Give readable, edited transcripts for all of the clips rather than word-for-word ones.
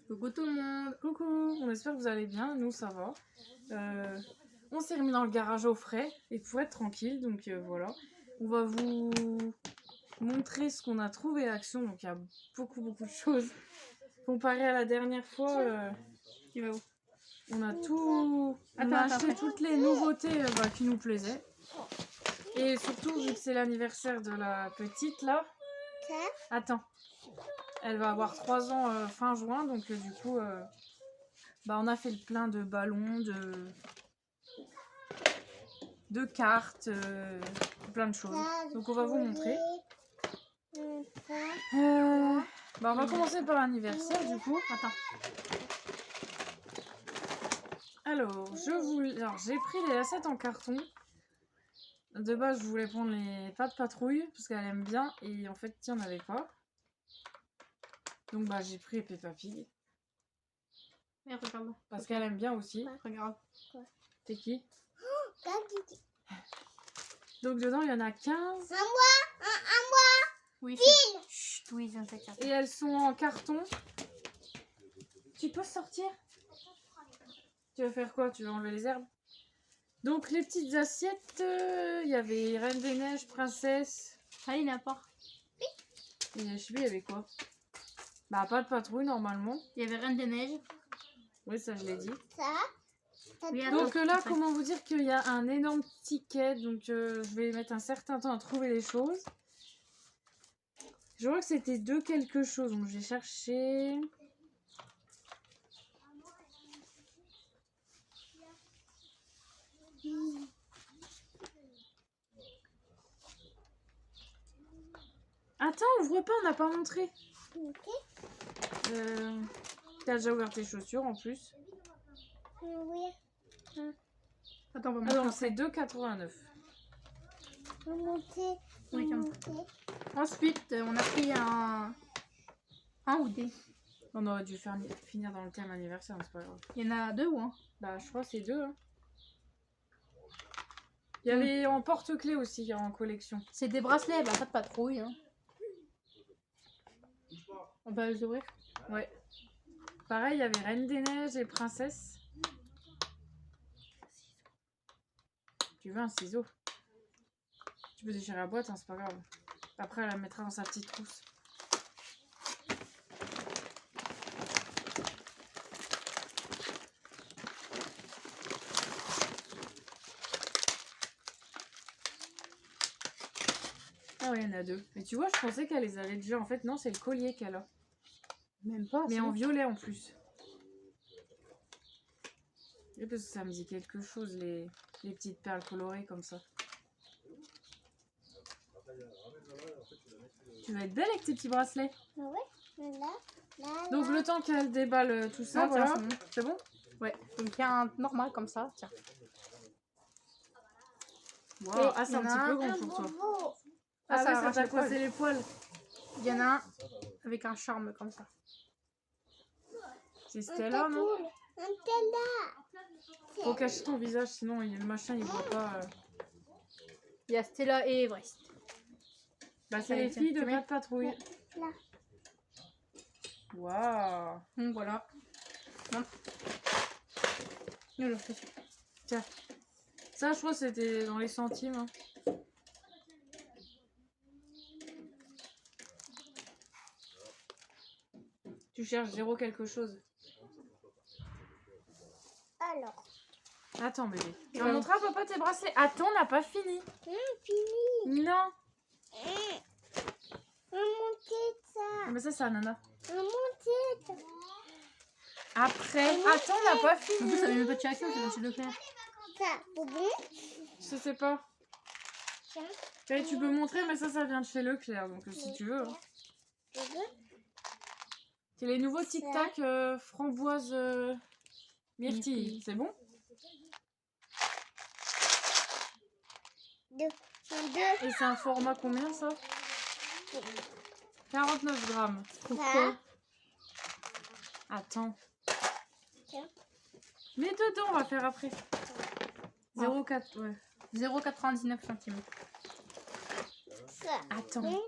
Coucou tout le monde. Coucou, on espère que vous allez bien, nous ça va. On s'est remis dans le garage au frais et pour être tranquille, donc voilà. On va vous montrer ce qu'on a trouvé à Action, donc il y a beaucoup de choses. Comparé à la dernière fois, Tu vas où? on a acheté toutes les nouveautés qui nous plaisaient. Et surtout, vu que c'est l'anniversaire de la petite là, attends, elle va avoir 3 ans fin juin, donc du coup, on a fait le plein de ballons, de cartes, plein de choses. Donc on va vous montrer. On va commencer par l'anniversaire du coup. Attends. Alors, j'ai pris les assiettes en carton. De base, je voulais prendre les pas de patrouille parce qu'elle aime bien et en fait, il n'y en avait pas. Donc j'ai pris Peppa Pig. Mais regarde. Parce qu'elle aime bien aussi. Regarde. C'est qui? Donc dedans, il y en a 15. Oui, chut, oui, je ne sais pas. Et elles sont en carton. Tu peux sortir? Tu vas faire quoi? Tu vas enlever les herbes? Donc les petites assiettes, il y avait Reine des Neiges, Princesse. Ah, il n'y en a pas. Et je sais plus, il y avait quoi? Pas de patrouille normalement. Il y avait Reine des Neiges. Oui, ça je l'ai dit. Oui, Donc attends, là, comment vous dire qu'il y a un énorme ticket. Donc je vais mettre un certain temps à trouver les choses. Je vois que c'était de quelque chose. Donc j'ai cherché. Attends, ouvre pas, on n'a pas montré. T'as déjà ouvert tes chaussures en plus. Oui. Attends, on va Alors montrer. c'est 2,89. Oui, ensuite, on a pris un ou des. On aurait dû finir dans le thème anniversaire, mais c'est pas grave. Il y en a 2 ou un? Je crois que c'est 2. Hein. Il y avait en porte-clés aussi en collection. C'est des bracelets, pas de patrouille. Hein. On va les ouvrir. Ouais. Pareil, il y avait Reine des Neiges et Princesse. Tu veux un ciseau? Tu peux déchirer la boîte, hein, c'est pas grave. Après, elle la mettra dans sa petite trousse. Ah oui, il y en a 2. Mais tu vois, je pensais qu'elle les avait déjà. En fait, non, c'est le collier qu'elle a. Même pas. Mais en violet en plus. Et parce que ça me dit quelque chose, les petites perles colorées comme ça. Tu vas être belle avec tes petits bracelets. Donc le temps qu'elle déballe tout ça, Non, voilà. tiens, C'est bon? Ouais. Donc il y a un normal comme ça. Tiens. Wow. Ah, c'est un petit peu grand pour toi. Ah, ça t'a coincé les poils. Il y en a un avec un charme comme ça. C'est Stella, non? Faut cacher ton visage, sinon le machin il voit pas. Il y a Stella et Everest. C'est les filles de Pas de Patrouille. Là. Waouh. Donc voilà. Non. Non, je suis. Tiens. Ça, je crois que c'était dans les centimes. Hein. Tu cherches 0 quelque chose. Alors. Attends, bébé. Tu vas montrer à papa tes bracelets. Attends, on n'a pas fini. Fini. Non. Ça. Mais ça, c'est Nana. Ça. Après. Attends, on n'a pas En fini. plus, ça met pas de Action, c'est dans chez Leclerc. Ça. Bon. Je sais pas. Et tu peux montrer, mais ça vient de chez Leclerc. Donc si tu veux. Hein. C'est les nouveaux Tic Tac framboise myrtille. C'est bon? 2. Et c'est un format combien ça? 49 grammes. Pourquoi? Attends. Tiens. Mets dedans, on va faire après. 0,4, ouais. 0,99 centimes. Ça. Attends.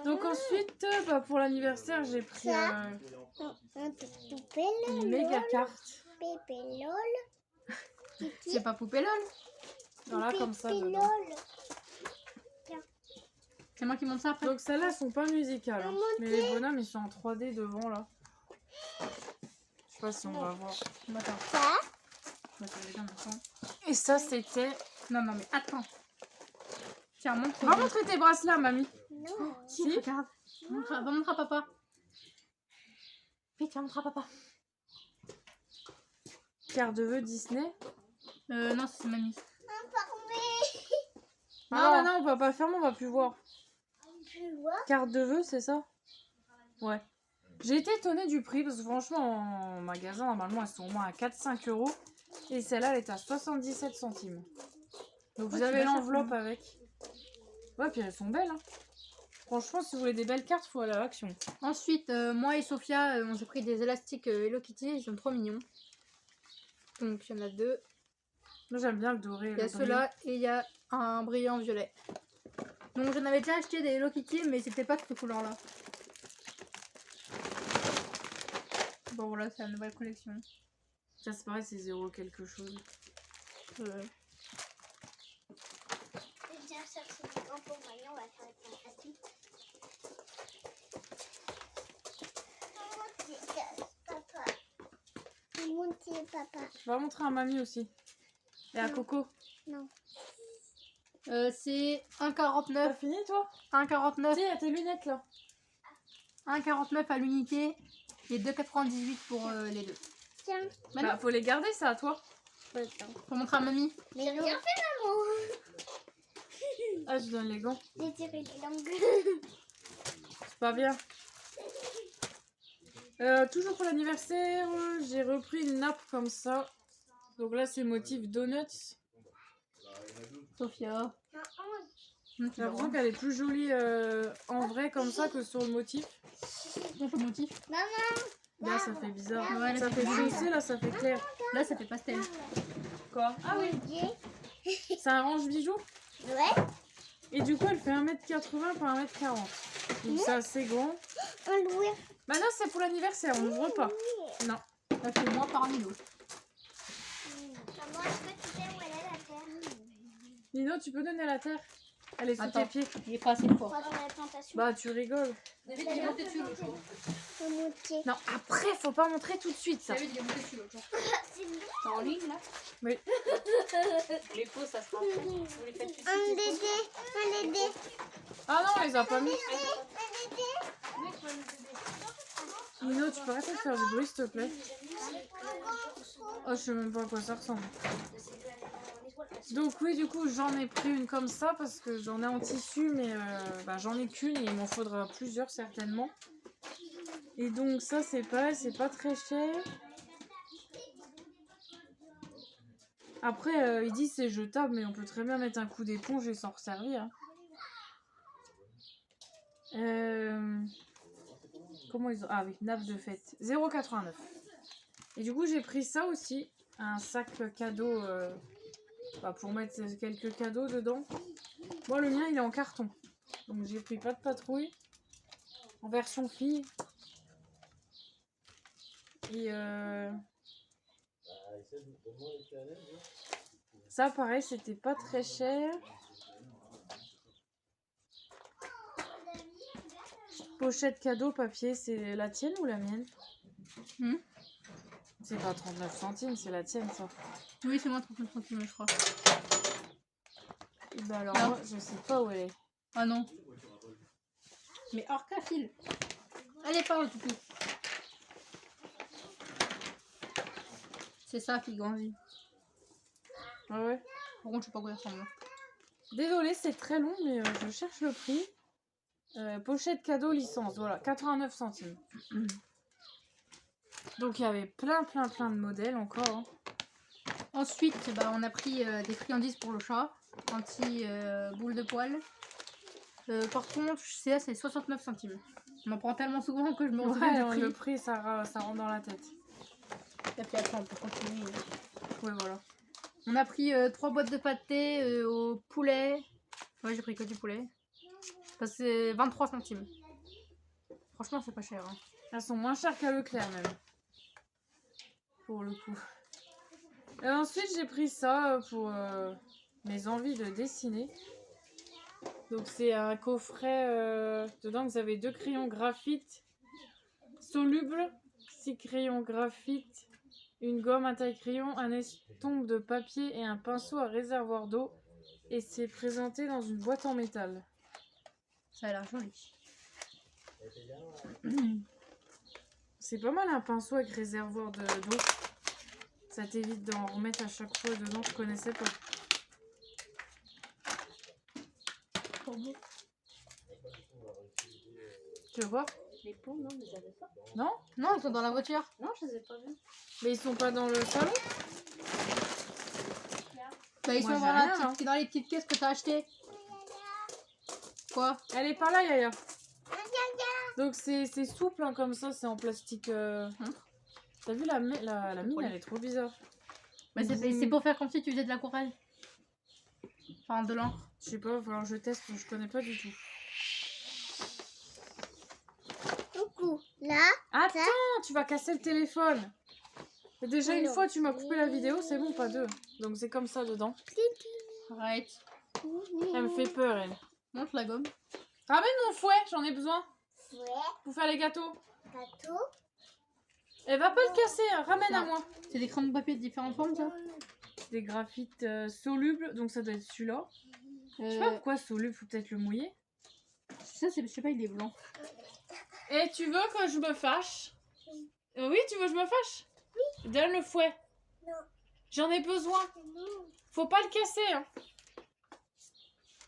Donc ensuite, pour l'anniversaire, j'ai pris Un poupée Une méga carte. Pépé lol. C'est pas poupée lol. Voilà, comme ça. Pépé dedans. lol. C'est moi qui monte ça après. Donc celles-là elles sont pas musicales. Hein. Maman, Mais les bonhommes ils sont en 3D devant là. Je sais pas si on va voir. Attends. Ça. Je vais te regarder en même temps. Et ça c'était... Non, non, mais attends. Tiens, montre. Va montrer tes bracelets, mamie. Non. Si, Si. regarde. Va montrer à papa. Vite, va montrer à papa. Carte de vœux Disney. Non, c'est mamie. Ah non, on va pas fermer, on va plus voir. Tu vois? Carte de vœux, c'est ça? Ouais. J'ai été étonnée du prix parce que franchement, en magasin, normalement, elles sont au moins à 4-5 euros. Et celle-là, elle est à 77 centimes. Donc vous Ouais, c'est avez pas cher, l'enveloppe quand avec. Ouais, puis elles sont belles. Hein. Franchement, si vous voulez des belles cartes, faut aller à l'action. Ensuite, moi et Sophia, on s'est pris des élastiques Hello Kitty. Ils sont trop mignons. Donc, il y en a deux. Moi, j'aime bien le doré. Il y a ceux-là et il y a un brillant violet. Donc, j'en avais déjà acheté des Hello Kitty, mais c'était pas de cette couleur-là. Bon, voilà, c'est la nouvelle collection. Ça, c'est pareil, c'est 0 quelque chose. Je viens chercher des gants pour moi. On va faire une présentation. Mon petit papa. Je vais montrer à mamie aussi. Et à Coco. Non. C'est T'as 1,49. fini, toi? 1,49. Si, il y a tes lunettes, là. 1,49 à l'unité. Et 2,98 pour les deux. Tiens. Bah, faut les garder, ça, à toi. Pour montrer à mamie. Mais j'ai rien fait, maman. Ah, je donne les gants. J'ai tiré les langues. C'est pas bien. Toujours pour l'anniversaire, j'ai repris une nappe comme ça. Donc là, c'est motif donuts. Sophia. J'ai l'impression qu'elle est plus jolie en vrai comme ça que sur le motif. Donc, le motif. Maman. Là, ça fait bizarre. Ouais, là, Ça ça fait fait foncé, là, ça fait clair. Là, ça fait pastel. Quoi? Ah oui, c'est un range bijoux. Ouais. Et du coup, elle fait 1m80 par 1m40. Donc c'est assez grand. On l'ouvre. Bah non, c'est pour l'anniversaire, on n'ouvre pas. Non. Ça fait moins par mille. Maman, est-ce que tu sais où elle est la terre? Nino, tu peux donner la terre? Elle est sous Attends. tes pieds. Il est pas assez fort. Pas dans la plantation. Bah, tu rigoles. David, il est monté dessus l'autre jour. Faut monter. Non, après, faut pas montrer tout de suite ça. David, il est monté dessus l'autre jour. C'est bon. T'es en ligne là? Oui. Les faux, ça se passe. Vous les faites tout de Un suite. bébé. Un bébé. Ah non, on les a pas mis. Un bébé. Nino, tu peux arrêter de faire du bruit, s'il te plaît? Oh, je sais même pas à quoi ça ressemble. Donc oui, du coup, j'en ai pris une comme ça parce que j'en ai en tissu, mais bah, j'en ai qu'une et il m'en faudra plusieurs certainement. Et donc ça, c'est pareil, c'est pas très cher. Après, il dit c'est jetable, mais on peut très bien mettre un coup d'éponge et s'en resservir. Comment ils ont... Ah oui, nappe de fête. 0,89. Et du coup, j'ai pris ça aussi. Un sac cadeau bah, pour mettre quelques cadeaux dedans. Moi, le mien, il est en carton. Donc, j'ai pris pas de patrouille. En version fille. Et ça, pareil, c'était pas très cher. Pochette cadeau papier, c'est la tienne ou la mienne? C'est pas 39 centimes, c'est la tienne, ça. Oui, c'est moins 39 centimes, je crois. Et bah alors, Non. moi, je sais pas où elle est. Ah non. Mais Orca file. Allez, parle, toutou. C'est ça qui grandit. Ah ouais. Par contre, je sais pas quoi ça ressemble. Désolée, c'est très long, mais je cherche le prix. Pochette cadeau licence, voilà, 89 centimes. Donc il y avait plein de modèles encore. Hein. Ensuite, bah, on a pris des friandises pour le chat. Anti-boule de poil. Par contre, c'est 69 centimes. On en prend tellement souvent que je me retrouve Ouais, du prix. le prix, ça rentre dans la tête. Et puis après, on peut continuer. Ouais, voilà. On a pris 3 boîtes de pâté au poulet. Ouais, j'ai pris que du poulet. Ça, c'est 23 centimes. Franchement, c'est pas cher. Hein. Elles sont moins chères qu'à Leclerc même. Pour le coup. Et ensuite j'ai pris ça pour mes envies de dessiner. Donc c'est un coffret. Dedans vous avez 2 crayons graphite solubles, 6 crayons graphite, une gomme à taille-crayon, un estompe de papier et un pinceau à réservoir d'eau. Et c'est présenté dans une boîte en métal. Ça a l'air joli. C'est pas mal un pinceau avec réservoir d'eau. Ça t'évite d'en remettre à chaque fois dedans, je connaissais pas. Tu veux voir? Les pots, non, vous avez pas? Non? Non, ils sont dans la voiture. Non, je les ai pas vus. Mais ils sont pas dans le salon? Bah, ils Moi, sont j'ai dans, la rien, petite- dans les petites caisses que t'as achetées. Quoi? Elle est par là, Yaya. Donc c'est souple hein, comme ça, c'est en plastique. T'as vu la mine, elle est trop bizarre. Bah, c'est pour faire comme si tu faisais de l'aquarelle. Enfin, de l'encre. Je sais pas, enfin, je teste, je connais pas du tout. Coucou. Là, Attends, tu vas casser le téléphone. Et déjà une Alors. fois tu m'as coupé la vidéo, c'est bon, pas deux. Donc c'est comme ça dedans. Arrête. Elle me fait peur, elle. Montre la gomme. Ramène mon fouet, j'en ai besoin ouais, pour faire les gâteaux. gâteau. Elle va pas le casser, hein, ramène à Non. moi. C'est des crayons de papier de différentes formes, ça? Des graphites solubles, donc ça doit être celui-là. Je sais pas pourquoi soluble, faut peut-être le mouiller. Ça, je sais pas, il est blanc. Et tu veux que je me fâche? Oui, tu veux que je me fâche? Oui. Donne le fouet. Non. J'en ai besoin. Faut pas le casser, hein.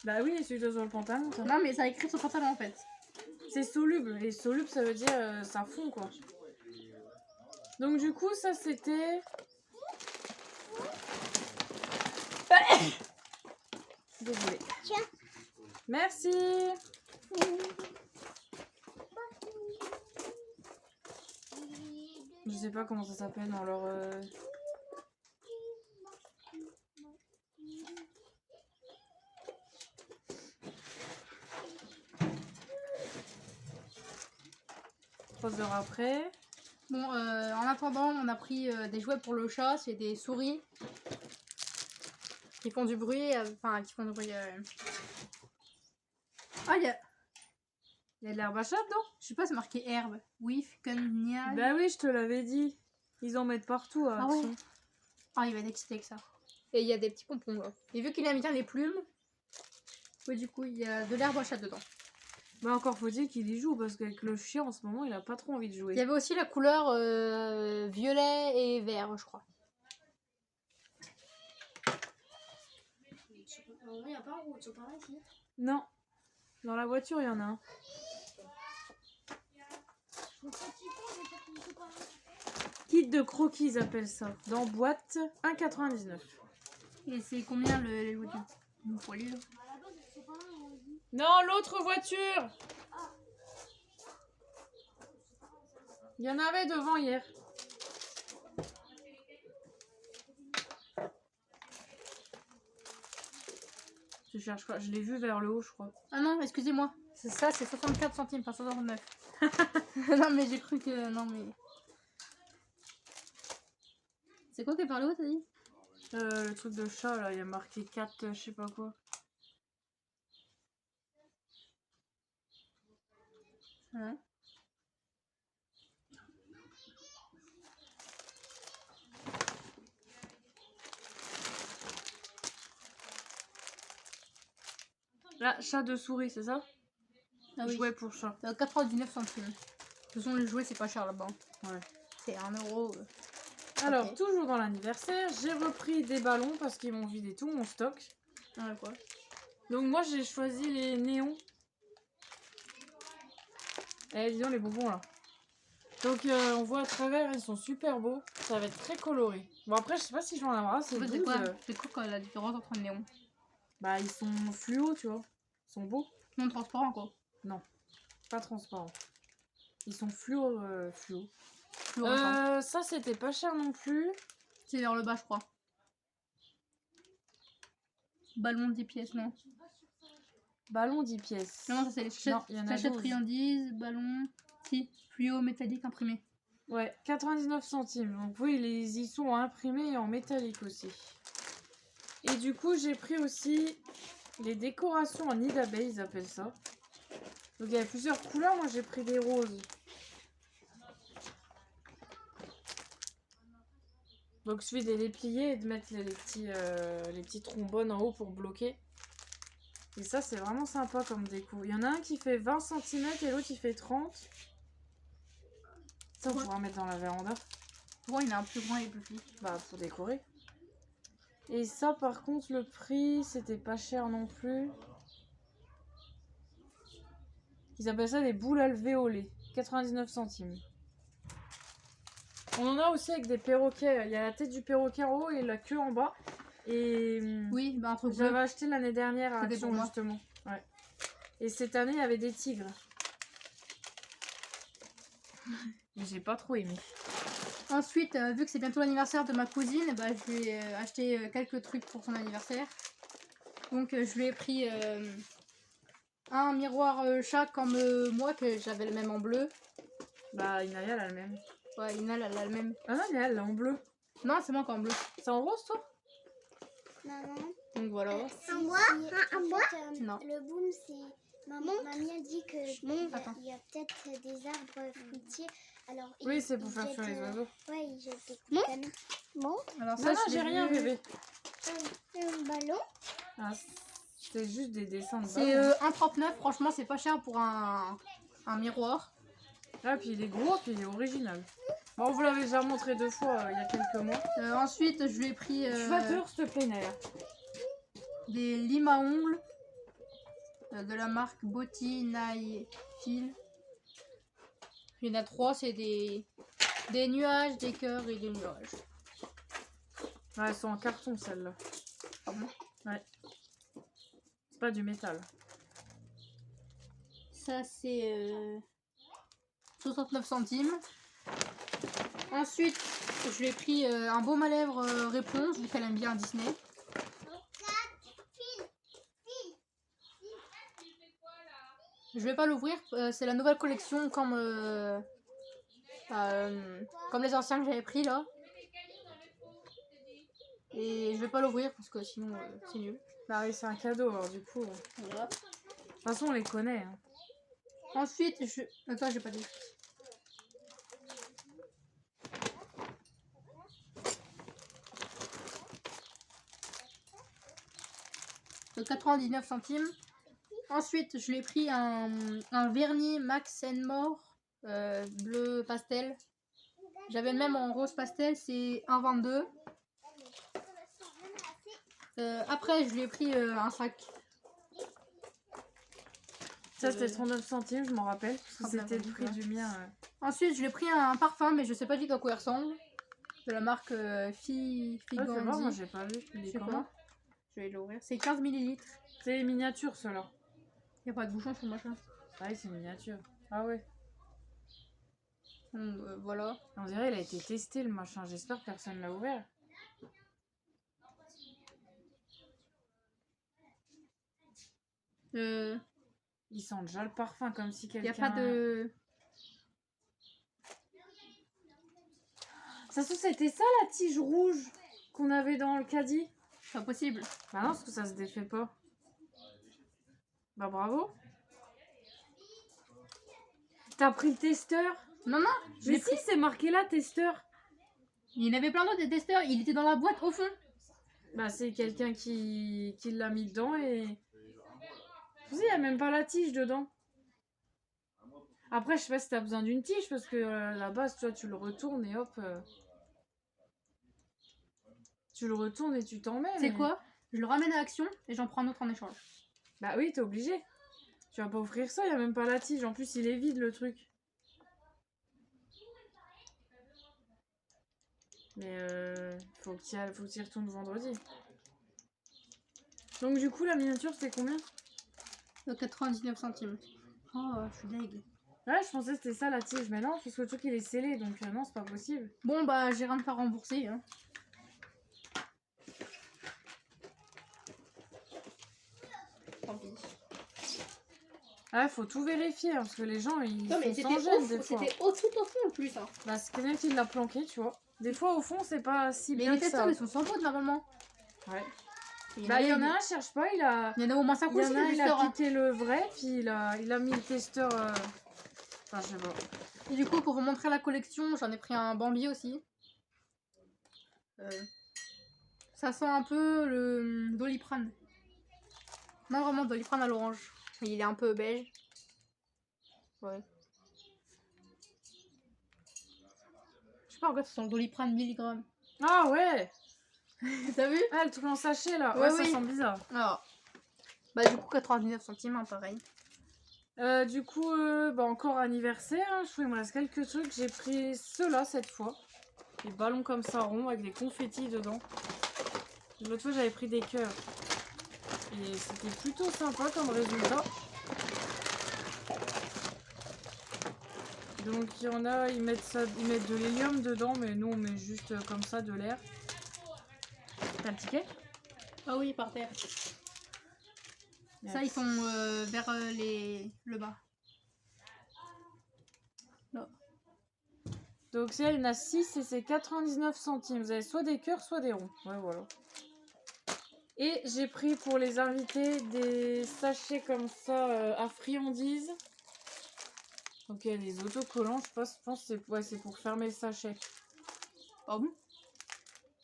Bah oui, c'est celui sur le pantalon, ça. Non, mais ça a écrit sur le pantalon en fait. C'est soluble. Et soluble, ça veut dire ça fond, quoi. Donc du coup, ça c'était... Désolée. Tiens. Merci. Je sais pas comment ça s'appelle dans leur... Trois heures après. Bon, en attendant, on a pris des jouets pour le chat. C'est des souris qui font du bruit. Enfin, qui font du bruit. Ah, il y a Il y a de l'herbe à chat dedans? Je sais pas, c'est marqué herbe. Oui, cognac. Bah oui, je te l'avais dit. Ils en mettent partout à Ah ouais. Action. Ah, il va être excité avec ça. Et il y a des petits pompons là. Et vu qu'il a mis bien les plumes, ouais, du coup, il y a de l'herbe à chat dedans. Bah encore faut-il qu'il y joue parce qu'avec le chien en ce moment, il a pas trop envie de Il y jouer. avait aussi la couleur violet et vert, je crois. Il n'y a pas un rouge, c'est pas là ici. Non. Dans la voiture, il y en a un. Kit de croquis, ils appellent ça. Dans boîte, 1,99. Et c'est combien les jouets du poilu là? Non, l'autre voiture. Il y en avait devant hier. Tu cherches quoi? Je l'ai vu vers le haut, je crois. Ah non, excusez-moi. C'est ça, c'est 64 centimes, pas 69. Non, mais j'ai cru que. Non, mais. C'est quoi qui est par le haut, t'as dit? Le truc de chat, là, il y a marqué 4, je sais pas quoi. Ouais. Là, chat de souris, c'est ça? Ah oui. Jouet pour chat. 99 centimes. De toute façon, le jouet, c'est pas cher là-bas. Ouais. C'est 1 euro. Alors, Ok. toujours dans l'anniversaire, j'ai repris des ballons parce qu'ils m'ont vidé tout mon stock. Ah, quoi. Donc moi, j'ai choisi les néons. Eh, dis donc les bonbons là. Donc on voit à travers, ils sont super beaux. Ça va être très coloré. Bon après, je sais pas si je vais en avoir assez. C'est 12, quoi la différence entre le néon? Bah ils sont fluo, tu vois. Ils sont beaux. Non transparent, quoi. Pas transparents. Ils sont fluo. Fluorescent. Ça c'était pas cher non plus. C'est vers le bas, je crois. Ballon 10 pièces, non? Ballon 10 pièces. Non, ça c'est les Non, il y en a sachets de 12. friandises, ballon. Si, fluo métallique imprimé. Ouais, 99 centimes. Donc oui, ils sont imprimés en métallique aussi. Et du coup, j'ai pris aussi les décorations en nid d'abeille, ils appellent ça. Donc il y a plusieurs couleurs, moi j'ai pris des roses. Donc il suffit de les plier et de mettre les petits trombones en haut pour bloquer. Et ça c'est vraiment sympa comme déco. Il y en a un qui fait 20 cm et l'autre il fait 30. Ça on pourra mettre dans la véranda. Pourquoi il est un plus grand et plus petit? Bah pour décorer. Et ça par contre le prix c'était pas cher non plus. Ils appellent ça des boules alvéolées. 99 centimes. On en a aussi avec des perroquets. Il y a la tête du perroquet en haut et la queue en bas. Et Oui, bah un truc j'avais bleu. acheté l'année dernière à C'était Action pour moi. justement. Ouais. Et cette année il y avait des tigres. Mais j'ai pas trop aimé. Ensuite, vu que c'est bientôt l'anniversaire de ma cousine, bah, je lui ai acheté quelques trucs pour son anniversaire. Donc je lui ai pris un miroir chat comme moi, que j'avais le même en bleu. Bah Inaya elle a le même. Ouais, Ina, elle a le même. Ah non, elle l'a en bleu. Non, c'est moi qui ai en bleu. C'est en rose toi? Maman. Donc voilà. Un bois? Un bois? Non. Le boom, c'est. Mamie a dit que Attends. il y a peut-être des arbres fruitiers. Alors, Oui, c'est pour faire fuir les oiseaux. Ouais, ils jettent des cannes. Bon. Alors Non, ça, non, je j'ai l'ai rien vu. bébé. Un ballon. Ah, c'est juste des dessins de C'est ballons. 1,39. Franchement, c'est pas cher pour un miroir. Ah, puis il est gros, puis il est original. Bon, vous l'avez déjà montré 2 fois il y a quelques mois. Ensuite, je lui ai pris Tu vas dehors, s'il te plaît, Naya. des limes à ongles de la marque Botti Nail Fil. Il y en a 3, c'est des nuages, des cœurs et des nuages. Ouais, elles sont en carton, celles-là. Ah bon? Ouais. C'est pas du métal. Ça, c'est 69 centimes. Ensuite, je lui ai pris un baume à lèvres réponse, vu qu'elle aime bien Disney. Je vais pas l'ouvrir, c'est la nouvelle collection comme les anciens que j'avais pris là. Et je vais pas l'ouvrir parce que sinon c'est nul. Bah oui, c'est un cadeau, alors du coup. Voilà. De toute façon, on les connaît. Hein. Ensuite, je... Attends, j'ai pas dit. De 99 centimes. Ensuite, je lui ai pris un vernis Max More bleu pastel. J'avais le même en rose pastel, c'est 1,22. Après, je lui ai pris un sac. Ça, c'était 39 centimes, je m'en rappelle. Parce que 39 c'était le prix centimes, du mien. Ensuite, je lui ai pris un parfum, mais je sais pas du tout à quoi il ressemble. De la marque Ah, fais voir, moi, Figandi. j'ai pas vu. Il Je est sais comment? pas. Je vais l'ouvrir. C'est 15 ml. C'est miniature, ceux-là. Il n'y a pas de bouchon sur le machin. Ah oui, c'est miniature. Ah ouais. Donc voilà. On dirait il a été testé, le machin. J'espère que personne l'a ouvert. Il sent déjà le parfum comme si Il quelqu'un... n'y a pas de... Ça se trouve, c'était ça la tige rouge qu'on avait dans le caddie? C'est pas possible. Bah non, parce que ça se défait pas. Bah bravo. T'as pris le testeur? Non, non. Mais si, c'est marqué là, testeur. Il y en avait plein d'autres des testeurs. Il était dans la boîte au fond. Bah c'est quelqu'un qui l'a mis dedans et... Vous savez, il n'y a même pas la tige dedans. Après, je sais pas si t'as besoin d'une tige parce que la base, toi, tu le retournes et hop... Tu le retournes et tu t'en mets. C'est mais- quoi? Je le ramène à Action et j'en prends un autre en échange. Bah oui, t'es obligé. Tu vas pas offrir ça, il n'y a même pas la tige. En plus, il est vide le truc. Mais faut que tu y retournes vendredi. Donc du coup, la miniature, c'était combien? 99 centimes. Oh, je suis deg. Ouais, je pensais que c'était ça la tige. Mais non, parce que le truc, il est scellé. Donc non, c'est pas possible. Bon, bah, j'ai rien de faire rembourser. Hein. Tant pis. Ah, faut tout vérifier, hein, parce que les gens, ils Non, mais sont c'était sans gêne des fois. tout au fond en plus. Hein. Bah, c'est quelqu'un qui l'a planqué, tu vois. Des fois, au fond, c'est pas si Mais bien les que ça. testeurs, ils sont sans faute normalement. Ouais. Il Bah, il y en a un, cherche pas, il a... Il y en a au moins 5 Il y aussi, en a un, les il a testeurs. Hein. piqué le vrai, puis il a mis le testeur... Enfin, je sais pas. Et du coup, pour vous montrer la collection, j'en ai pris un Bambi aussi. Ça sent un peu le Doliprane. Non, vraiment Doliprane à l'orange. Il est un peu beige. Ouais. Je sais pas pourquoi ça sent le Doliprane milligrammes. Ah ouais. T'as vu? Ah, le truc en sachet, là. Ouais, Ouais, oui. ça sent bizarre. Alors, bah du coup 99 centimes, hein, pareil. Du coup, bah, encore anniversaire, hein. Je trouve qu'il me reste quelques trucs. J'ai pris ceux-là cette fois. Des ballons comme ça ronds avec des confettis dedans. L'autre fois, j'avais pris des cœurs. Et c'était plutôt sympa comme résultat. Donc il y en a, ils mettent de l'hélium dedans, mais nous on met juste comme ça de l'air. T'as le ticket? Ah oui, par terre. Ça, ils sont vers le bas. Là. Donc il y en a 6 et c'est 99 centimes. Vous avez soit des cœurs, soit des ronds. Ouais, voilà. Et j'ai pris pour les invités des sachets comme ça à friandises. Donc il y a des autocollants, je pense que c'est pour fermer le sachet. Ah bon?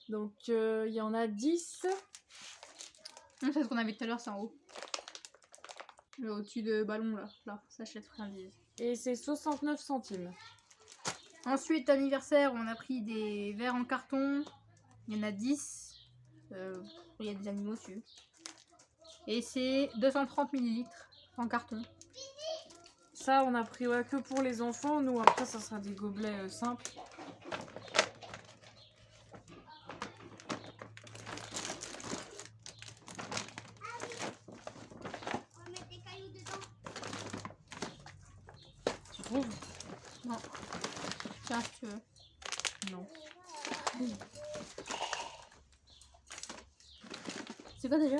Donc il y en a 10. Non, c'est ce qu'on avait tout à l'heure, c'est en haut. Au-dessus de ballon là, sachet de friandises. Et c'est 69 centimes. Ensuite, anniversaire, on a pris des verres en carton. Il y en a 10. Il y a des animaux dessus. Et c'est 230 ml en carton. Ça, on a pris que pour les enfants. Nous, après, ça sera des gobelets simples. On va mettre des cailloux dedans. Tu trouves? Non. Tiens, si tu veux. Non. C'est quoi déjà?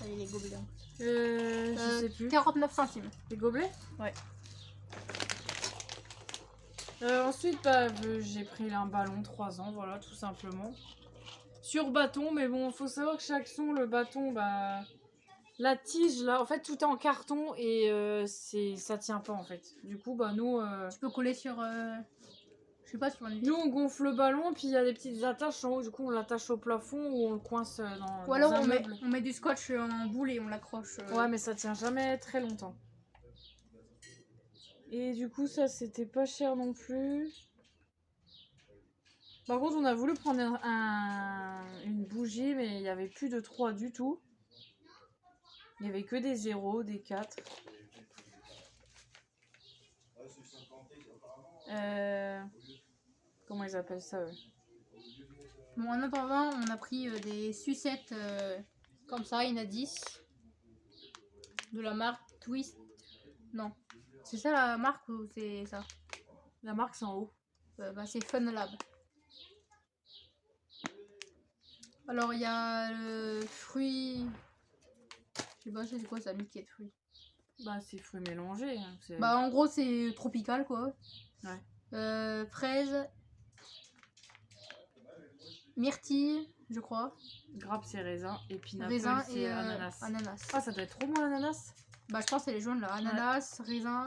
Allez, les gobelets. Je sais plus. 49 centimes. Les gobelets? Ouais. Ensuite, bah, j'ai pris un ballon 3 ans, voilà, tout simplement. Sur bâton, mais bon, faut savoir que chaque son, le bâton, bah... La tige, là, en fait, tout est en carton et ça tient pas, en fait. Du coup, bah, nous... Tu peux coller sur... Je sais pas si on Nous, on gonfle le ballon, puis il y a des petites attaches en haut. Du coup, on l'attache au plafond ou on le coince dans Ou alors un on meuble. met du scotch en boule et on l'accroche. Ouais, mais ça tient jamais très longtemps. Et du coup, ça, c'était pas cher non plus. Par contre, on a voulu prendre une bougie, mais il n'y avait plus de 3 du tout. Il n'y avait que des 0, des 4. Comment ils appellent ça, eux? Bon, en attendant, on a pris des sucettes comme ça, il y en a 10. De la marque Twist. Non. C'est ça la marque ou c'est ça? La marque, c'est en haut. Bah, c'est Fun Lab. Alors, il y a le fruit. Je sais pas, c'est quoi ça, Mickey de fruits? Bah, c'est fruits mélangés. Hein, bah, en gros, c'est tropical quoi. Ouais. Fraise. Myrtille, je crois. Grappe, c'est raisin. Et pineapple, Raisin c'est et ananas. ananas. Ah, ça doit être trop bon l'ananas. Bah, je pense que c'est les jaunes là. Ananas, raisin,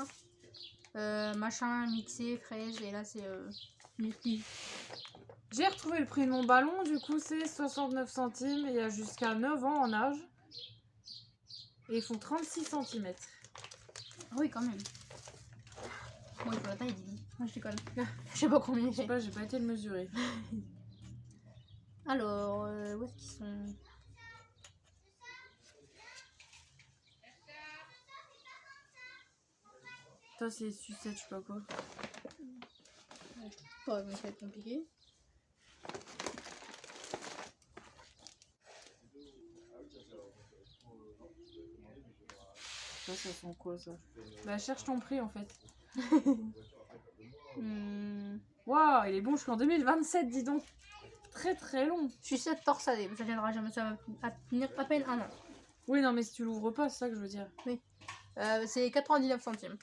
machin, mixé, fraise. Et là, c'est myrtille. J'ai retrouvé le prix de mon ballon. Du coup, c'est 69 centimes. Il y a jusqu'à 9 ans en âge. Et ils font 36 cm. Ah oui, quand même. Moi, il faut la taille, Didi. Moi, je déconne. Je sais pas combien il Je sais fait. pas, j'ai pas été le mesurer. Alors, où est-ce qu'ils sont? Ça, c'est sucette, je sais pas quoi. Ouais, mais ça va être compliqué. Ça sent quoi ça? Bah, cherche ton prix en fait. Waouh, il est bon jusqu'en 2027, dis donc. Très très long. Sucette torsadée, ça viendra jamais, ça va tenir à peine un an. Oui, non, mais si tu l'ouvres pas, c'est ça que je veux dire. C'est 99 centimes.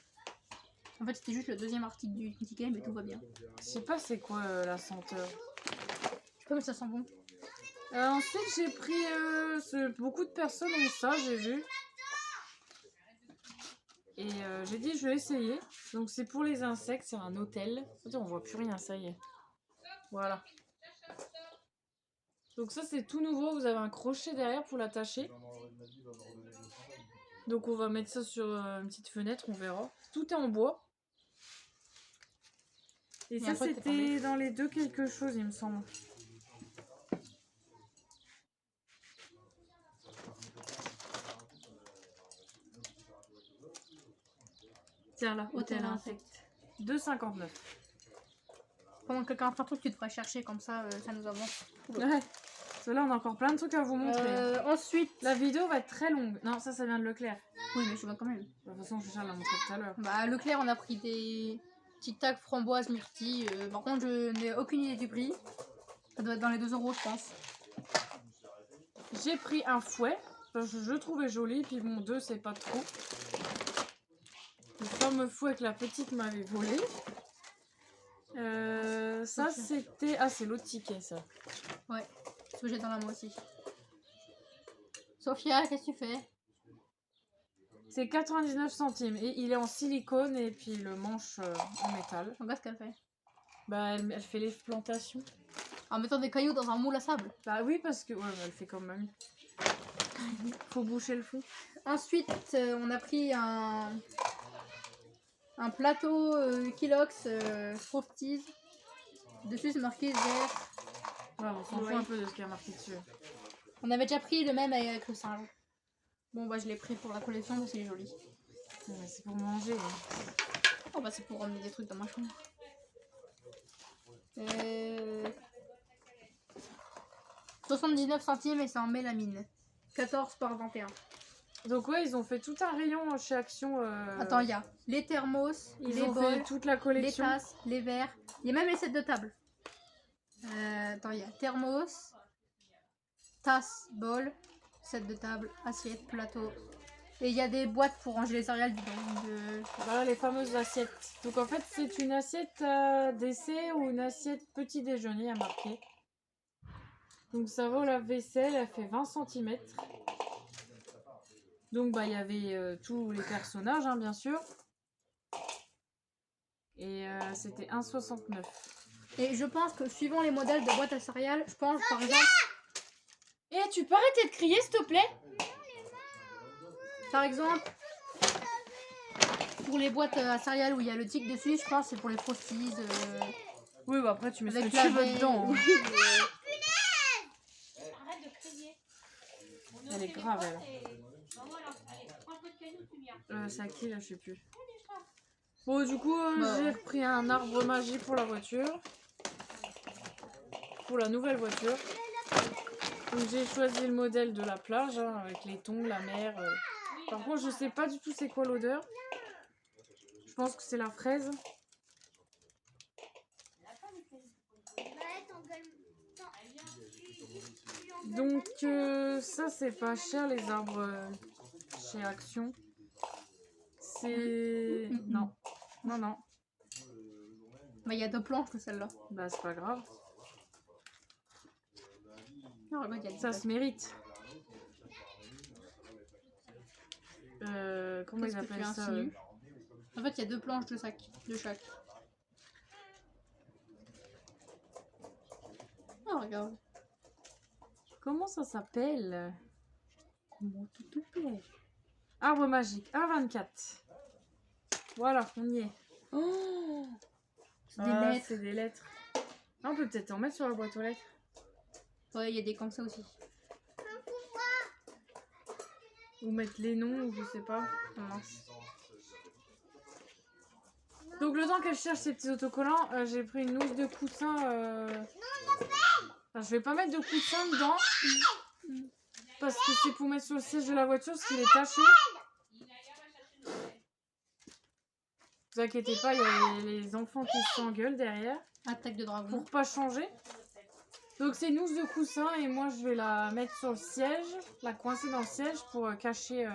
En fait, c'était juste le deuxième article du ticket, mais tout va bien. Je sais pas c'est quoi la senteur. Je sais pas, mais ça sent bon. Ensuite, j'ai pris... beaucoup de personnes ont ça, j'ai vu. Et j'ai dit, je vais essayer. Donc, c'est pour les insectes, c'est un hôtel. Attends, on voit plus rien, ça y est. Voilà. Donc ça, c'est tout nouveau. Vous avez un crochet derrière pour l'attacher. Donc, on va mettre ça sur une petite fenêtre, on verra. Tout est en bois. Et ça, après, c'était dans les deux quelque chose, il me semble. Tiens là, hôtel insecte. 2,59. Pendant que quelqu'un fait un truc, tu devrais chercher comme ça, ça nous avance. Ouais. Parce que là, on a encore plein de trucs à vous montrer. Ensuite, La vidéo va être très longue. Non, ça vient de Leclerc. oui, mais je vois quand même. De toute façon, je l'a montré tout à l'heure. Bah, Leclerc, on a pris des tic tac framboise myrtille. Par contre, je n'ai aucune idée du prix. Ça doit être dans les 2 €, je pense. J'ai pris un fouet. Parce que je le trouvais joli. Puis bon, 2, c'est pas trop. Le fameux fouet que la petite m'avait volé. Ça, c'était... Ah, c'est l'autre ticket, ça. Ouais, ce que j'ai dans la main aussi. Sophia, qu'est-ce que tu fais? C'est 99 centimes. Et il est en silicone et puis le manche en métal. Regarde ce qu'elle fait. Bah, elle fait les plantations. En mettant des cailloux dans un moule à sable. Bah oui, parce que... Ouais, elle fait comme mamie. Faut boucher le fond. Ensuite, on a pris un plateau Kilox Frosties. Dessus, c'est marqué vert. Ouais, on s'en fout un peu de ce qui est marqué dessus. On avait déjà pris le même avec le singe. Bon, bah, je l'ai pris pour la collection parce qu'il est joli. Ouais, c'est pour manger. Oh, bah, c'est pour ramener des trucs dans ma chambre. 79 centimes et c'est en mélamine. 14 par 21. Donc ouais, ils ont fait tout un rayon chez Action. Attends, il y a les thermos, Ils les ont bols, fait toute la les collection. tasses, les verres. Il y a même les sets de table. Attends, il y a thermos, tasse, bol, set de table, assiette, plateau. Et il y a des boîtes pour ranger les céréales dedans. Voilà les fameuses assiettes. Donc en fait, c'est une assiette d'essai ou une assiette petit déjeuner à marquer. Donc ça vaut la vaisselle, elle fait 20 cm. Donc bah il y avait tous les personnages, hein, bien sûr. Et c'était 1,69. Et je pense que suivant les modèles de boîtes à céréales, je pense par exemple... Et tu peux arrêter de crier s'il te plaît? Par exemple, pour les boîtes à céréales où il y a le tic dessus, je pense que c'est pour les Frosties. Oui, bah après tu mets ce avec que tu veux la dedans. Hein. Arrête de crier. Elle est grave, elle. C'est à qui là, je sais plus. Bon, du coup, j'ai repris un arbre magie pour la voiture. Pour la nouvelle voiture. Donc j'ai choisi le modèle de la plage, hein, avec les thons, la mer. Par contre, je sais pas du tout c'est quoi l'odeur. Je pense que c'est la fraise. Donc ça c'est pas cher les arbres chez Action. C'est... Non. Non, non. Bah, il y a 2 planches que celle-là. Bah c'est pas grave. Non, regarde, il y a Ça se mérite. Comment ils Qu'est-ce que tu appellent ça insinues? En fait, il y a 2 planches de chaque. Oh, regarde. Comment ça s'appelle? Comment tout te plaît? Arbre magique, 1,24. Voilà, on y est. Oh, c'est des Ah, lettres. c'est des lettres. Ah, on peut peut-être en mettre sur la boîte aux lettres. Ouais, il y a des comme ça aussi. Ou mettre les noms, ou je sais pas. Non. Donc le temps qu'elle cherche ses petits autocollants, j'ai pris une housse de coussin. Enfin, je vais pas mettre de coussin dedans. Parce que c'est pour mettre sur le siège de la voiture, parce qu'il est taché. Ne vous inquiétez pas, il y a les enfants qui s'engueulent derrière. Attaque de dragon. Pour pas changer. Donc c'est une housse de coussin et moi je vais la mettre sur le siège, la coincer dans le siège pour cacher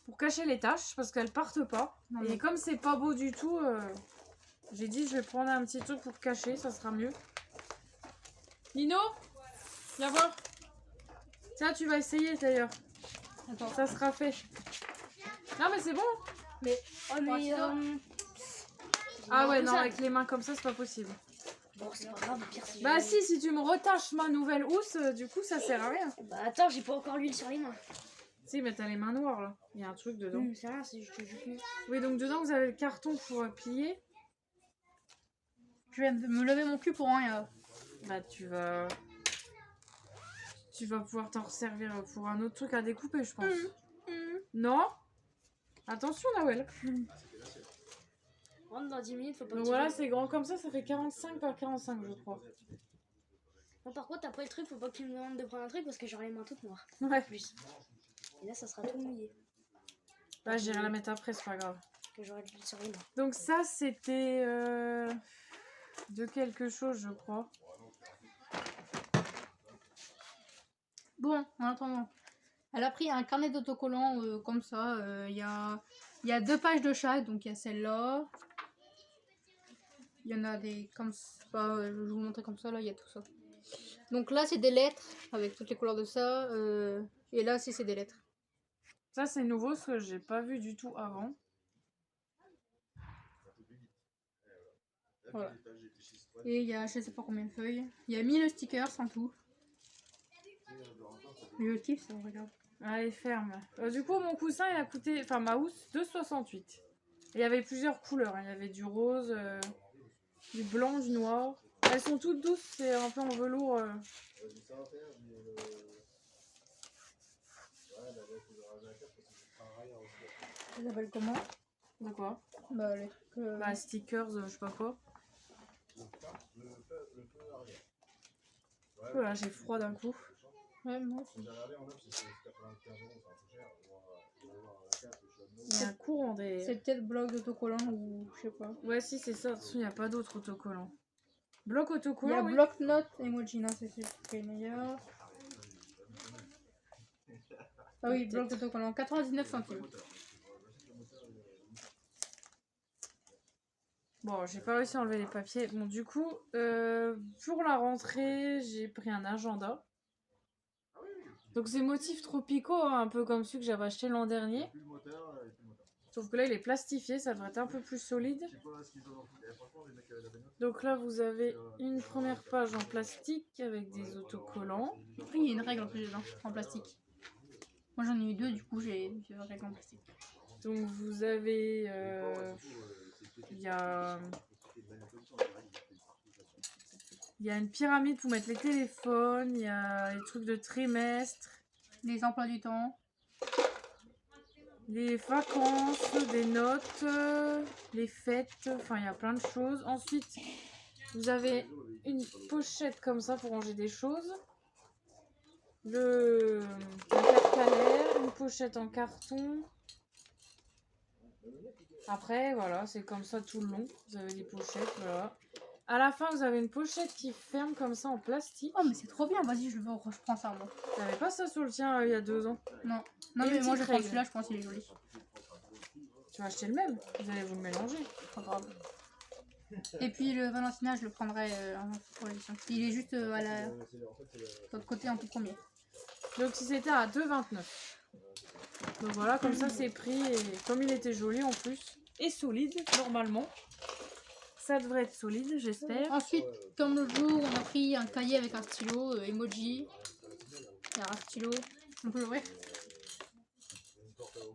pour cacher les taches parce qu'elles partent pas. Non, Et mais- comme c'est pas beau du tout, j'ai dit je vais prendre un petit truc pour cacher, ça sera mieux. Nino, viens voir. Tiens, tu vas essayer d'ailleurs. Attends. Ça sera fait. Non mais c'est bon. Mais, Oh, mais. Ah ouais, tout non, ça. avec les mains comme ça, c'est pas possible. Bon, c'est pas grave, au pire, c'est. Bah si tu me retaches ma nouvelle housse, du coup ça sert à rien. Bah attends, j'ai pas encore l'huile sur les mains. Si, mais t'as les mains noires là. Il y a un truc dedans. C'est rien, c'est juste. Oui, donc dedans vous avez le carton pour plier. je viens de me lever mon cul pour rien. Bah tu vas pouvoir t'en resservir pour un autre truc à découper, je pense. Non? Attention, Nawel. Rentre dans 10 minutes, faut pas Donc que voilà, tu... c'est grand comme ça fait 45 par 45, je crois. Non, par contre, après le truc, faut pas que tu me demandes de prendre un truc parce que j'aurai les mains toutes noires. Ouais. Plus. Et là, ça sera tout mouillé. Bah j'irai la mettre après, c'est pas grave. Parce que j'aurai de l'huile sur les mains. Donc ça, c'était de quelque chose, je crois. Bon, en attendant, elle a pris un carnet d'autocollants comme ça. Il y a 2 pages de chaque, donc il y a celle-là. Il y en a des comme ça. Je vais vous montrer comme ça, là, il y a tout ça. Donc là, c'est des lettres avec toutes les couleurs de ça. Et là, c'est des lettres. Ça, c'est nouveau, ce que j'ai pas vu du tout avant. Voilà. Et il y a je sais pas combien de feuilles. Il y a 1000 stickers en tout. Je kiffe ça, regarde. Allez, ferme. Du coup, mon coussin, il a coûté, enfin ma housse, 2,68. Et il y avait plusieurs couleurs. Il y avait du rose, du blanc, du noir. Elles sont toutes douces, c'est un peu en velours. Ça s'appelle comment? De quoi? Bah, les trucs. Bah, stickers, je sais pas quoi. Voilà, j'ai froid d'un coup. Ouais, moi aussi. Il y a un courant des... C'est peut-être bloc d'autocollant ou je sais pas. Ouais, si, c'est ça. De toute façon, il n'y a pas d'autres autocollants. Bloc Il y autocollant, a oui. bloc-notes emoji, non, c'est le meilleur. Ah oui, bloc d'autocollant, 99 centimes. Bon, j'ai pas réussi à enlever les papiers. Bon, du coup, pour la rentrée, j'ai pris un agenda. Donc, c'est motifs tropicaux, hein, un peu comme celui que j'avais acheté l'an dernier. Sauf que là, il est plastifié, ça devrait être un peu plus solide. Donc là, vous avez une première page en plastique avec des autocollants. Après, il y a une règle en plus dedans, en plastique. Moi j'en ai eu 2, du coup j'ai une règle en plastique. Donc, vous avez... il y a une pyramide pour mettre les téléphones, il y a les trucs de trimestre, Les emplois du temps. les vacances, des notes, les fêtes, enfin il y a plein de choses. Ensuite, vous avez une pochette comme ça pour ranger des choses. Le carte-calaire, une pochette en carton. Après, voilà, c'est comme ça tout le long. Vous avez des pochettes, voilà. À la fin, vous avez une pochette qui ferme comme ça en plastique. Oh mais c'est trop bien, vas-y je prends ça moi. T'avais pas ça sur le tien il y a 2 ans? Non, non Et mais une moi petite je prends règle. celui-là, je pense qu'il est joli. Tu vas acheter le même, vous allez vous le mélanger. Pas grave. Et puis le Valentina je le prendrai pour l'édition. Il est juste à l'autre côté en tout premier. Donc si c'était à 2,29. Donc voilà, comme ça c'est pris et comme il était joli en plus. Et solide, normalement. Ça devrait être solide, j'espère. Ensuite, comme l'autre jour, on a pris un cahier avec un stylo, emoji. Il y a un stylo. On peut l'ouvrir.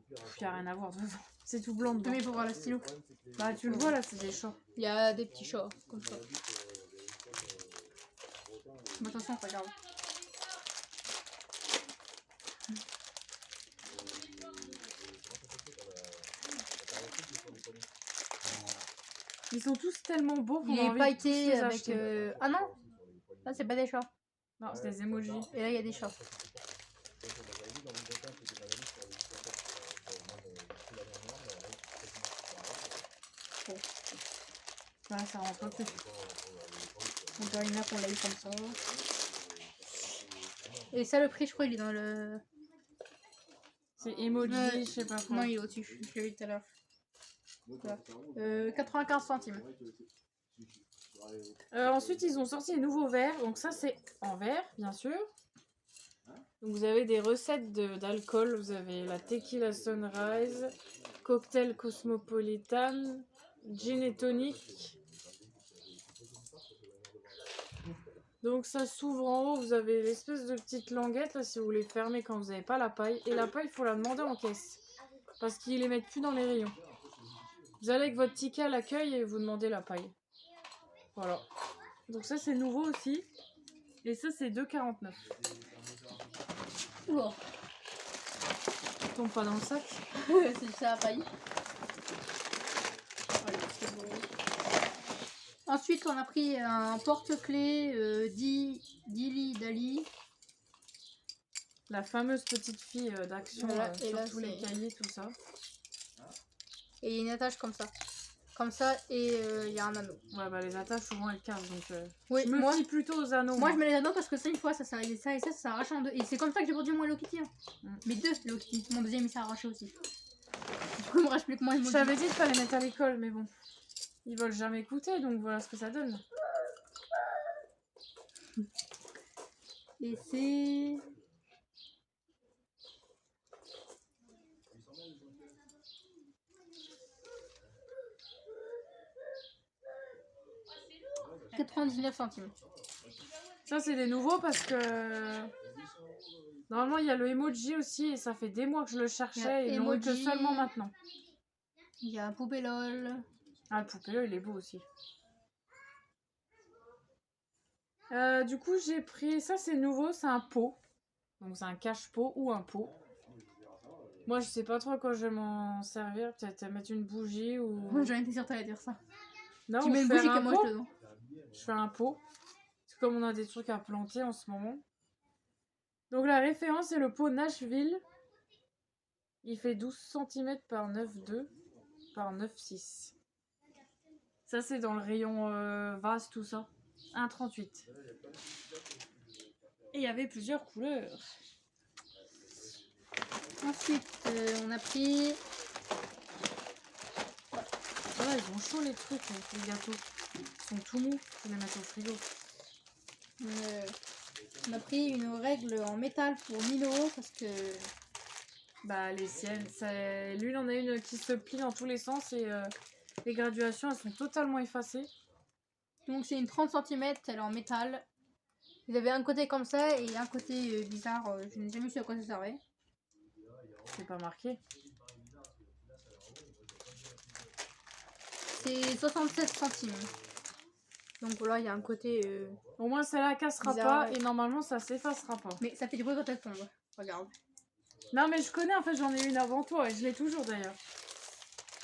Il n'y a rien à voir dedans. C'est tout blanc dedans. Mais il faut voir le stylo. Bah tu le vois là, c'est des chats. Il y a des petits chats, comme ça. Mais attention, regarde. Ils sont tous tellement beaux qu'on Il a est envie de tous pailleté les avec... acheter. Ah non, ça c'est pas des chats. Non, c'est des emojis. Et là il y a des chats. Voilà, ça rentre pas plus. Donc il y en a qu'on l'a eu comme ça. Et ça le prix je crois il est dans le... C'est emoji, Ouais. je sais pas quoi. Non, il est au-dessus, je l'ai vu tout à l'heure. Voilà. 95 centimes. Ensuite, ils ont sorti les nouveaux verres. Donc ça, c'est en verre, bien sûr. Donc vous avez des recettes d'alcool. Vous avez la Tequila Sunrise, Cocktail Cosmopolitan, Gin et Tonic. Donc ça s'ouvre en haut. Vous avez l'espèce de petite languette là, si vous voulez fermer quand vous n'avez pas la paille. Et la paille, il faut la demander en caisse. Parce qu'ils les mettent plus dans les rayons. Vous allez avec votre ticket à l'accueil et vous demandez la paille. Voilà. Donc ça c'est nouveau aussi. Et ça c'est 2,49. Oula. Tombe pas dans le sac. C'est ça a failli. Voilà, c'est bon. Ensuite, on a pris un porte-clés Dili Dali. La fameuse petite fille d'action Voilà, et sur là, tous les c'est- cahiers, tout ça. Et il y a une attache comme ça. Comme ça, et il y a un anneau. Ouais bah les attaches souvent elles cassent donc Oui, je me moi, fie plutôt aux anneaux. moi je mets les anneaux parce que ça, une fois, ça et ça s'arrache en deux. Et c'est comme ça que j'ai produit mon Hello Kitty. Hein. Mais deux Hello Kitty. Mon deuxième, il s'est arraché aussi. Du coup, il me reste plus que moi et Je mon t'avais dit de pas les mettre à l'école mais bon. Ils veulent jamais écouter donc voilà ce que ça donne. Et c'est... « 99 centimes. Ça c'est des nouveaux parce que normalement il y a le emoji aussi et ça fait des mois que je le Il y a cherchais et ils l'ont eu que emoji. seulement maintenant. Il y a un poubellol. Ah le poupée il est beau aussi. Du coup j'ai pris, ça c'est nouveau, c'est un pot. Donc c'est un cache-pot ou un pot. Moi je sais pas trop à quoi je vais m'en servir, peut-être à mettre une bougie ou... J'en étais sûre que t'allais dire ça. Non, Tu ou mets une faire bougie un comme moi pot. dedans. Je fais un pot. C'est comme on a des trucs à planter en ce moment. Donc la référence est le pot Nashville. Il fait 12 cm par 9,2 par 9,6. Ça c'est dans le rayon vase tout ça. 1,38. Et il y avait plusieurs couleurs. Ensuite, on a pris... Ah, ils ont chaud les trucs, les gâteaux. Ils sont tout mous. Faut les mettre au frigo. On a pris une règle en métal pour Mino parce que... Bah les siennes, lui il en a une qui se plie dans tous les sens et les graduations elles sont totalement effacées. Donc c'est une 30 cm, elle est en métal. Vous avez un côté comme ça et un côté bizarre. Je n'ai jamais su à quoi ça servait. C'est pas marqué. C'est 67 centimes. Donc voilà, il y a un côté... Au moins celle-là elle cassera Bizarre, pas ouais. et normalement ça s'effacera pas. Mais ça fait du bruit quand elle tombe. Regarde. Non mais je connais en fait, j'en ai une avant toi et je l'ai toujours d'ailleurs.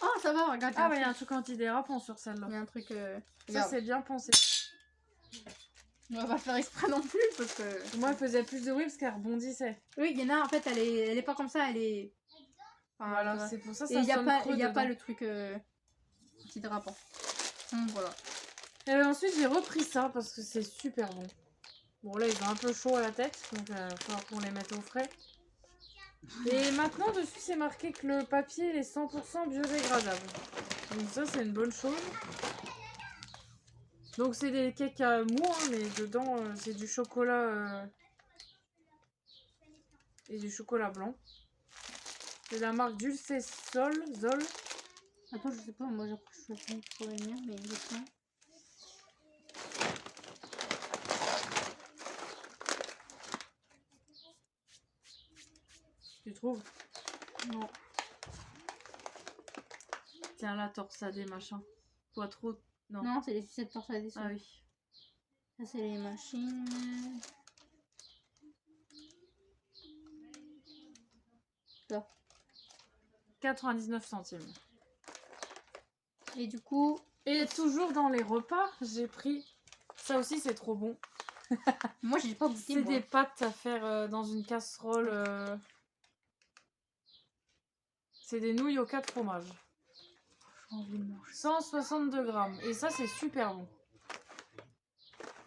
Oh ça va, regarde. Ah ouais, il y a un truc antidérapant sur celle-là. Il y a un truc... Ça regarde. c'est bien pensé. On va pas faire exprès non plus parce que... Moi elle faisait plus de bruit parce qu'elle rebondissait. Oui, il y en a en fait, elle est pas comme ça, elle est... Enfin, Voilà, voilà. c'est pour ça Et ça il n'y a, sonne pas, creux y a pas dedans. le truc antidrapant. Voilà. Ensuite j'ai repris ça parce que c'est super bon. Bon là ils ont un peu chaud à la tête donc il va falloir qu'on les mette au frais. Et maintenant dessus c'est marqué que le papier il est 100% biodégradable. Donc ça c'est une bonne chose. Donc c'est des cakes à mou hein, mais dedans c'est du chocolat et du chocolat blanc. C'est la marque Dulce Zol. Attends, je sais pas, moi je sais pas trop venir, mais je sais. Tu trouves? Non. Tiens là torsadé machin. Pas trop. Non. Non, c'est les sucettes torsadées. Ah oui. Ça, c'est les machines. Ça. 99 centimes. Et du coup, Et toujours dans les repas, j'ai pris. Ça aussi c'est trop bon. moi j'ai pas goûté. C'est Moi. des pâtes à faire dans une casserole. C'est des nouilles aux 4 fromages. J'ai envie de manger. 162 grammes. Et ça, c'est super bon.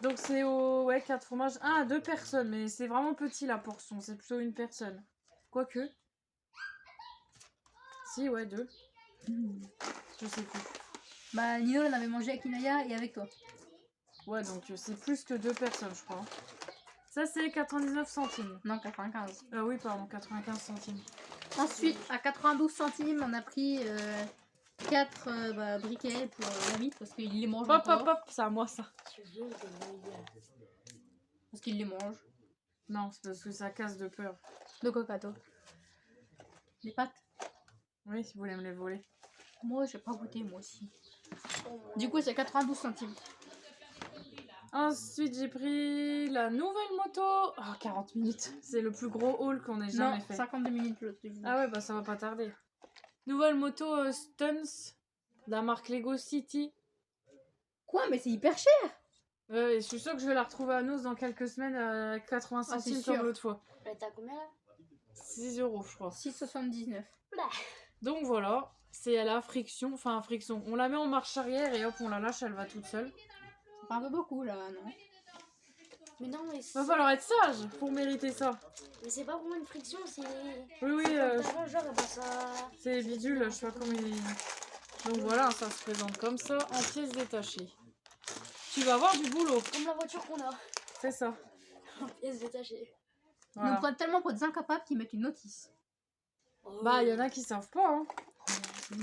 Donc, c'est au 4 fromages. 1 à 2 personnes. Mais c'est vraiment petit la portion. C'est plutôt une personne. Quoique. Si, ouais, 2. Je sais plus. Bah, Nino l'en avait mangé avec Inaya et avec toi. Ouais, donc c'est plus que 2 personnes, je crois. Ça, c'est 99 centimes. Non, 95. Oui, pardon, 95 centimes. Ensuite, à 92 centimes, on a pris 4 briquets pour l'ami parce qu'il les mange Hop, encore. hop, hop, c'est à moi, ça. Parce qu'il les mange. Non, c'est parce que ça casse de peur. De cocato. Les pâtes. Oui, si vous voulez me les voler. Moi, j'ai pas goûté, moi aussi. Du coup, c'est 92 centimes. Ensuite, j'ai pris la nouvelle moto. Oh, 40 minutes. C'est le plus gros haul qu'on ait jamais Non, fait. 52 minutes l'autre. Ah ouais, bah ça va pas tarder. Nouvelle moto Stunts, de la marque Lego City. Quoi? Mais c'est hyper cher! Je suis sûre que je vais la retrouver à Nos dans quelques semaines à 80 Ah, c'est centimes sûr. comme l'autre fois. T'as combien là? 6 €, je crois. 6,79. Donc voilà, c'est à la friction, enfin friction. On la met en marche arrière et hop, on la lâche, elle va toute seule. Ça fait un peu beaucoup là, non? Mais non, mais Va falloir être sage pour mériter ça. c'est pas vraiment une friction, c'est. Oui, oui, Avant, genre, bah, ça. c'est bidule, je sais pas comment il... Donc voilà, ça se présente comme ça, en pièces détachées. Tu vas avoir du boulot, Comme la voiture qu'on a. c'est ça. En pièces détachées. Ils Voilà. nous prennent tellement pour des incapables qu'ils mettent une notice. Oh. Bah, il y en a qui savent pas, hein.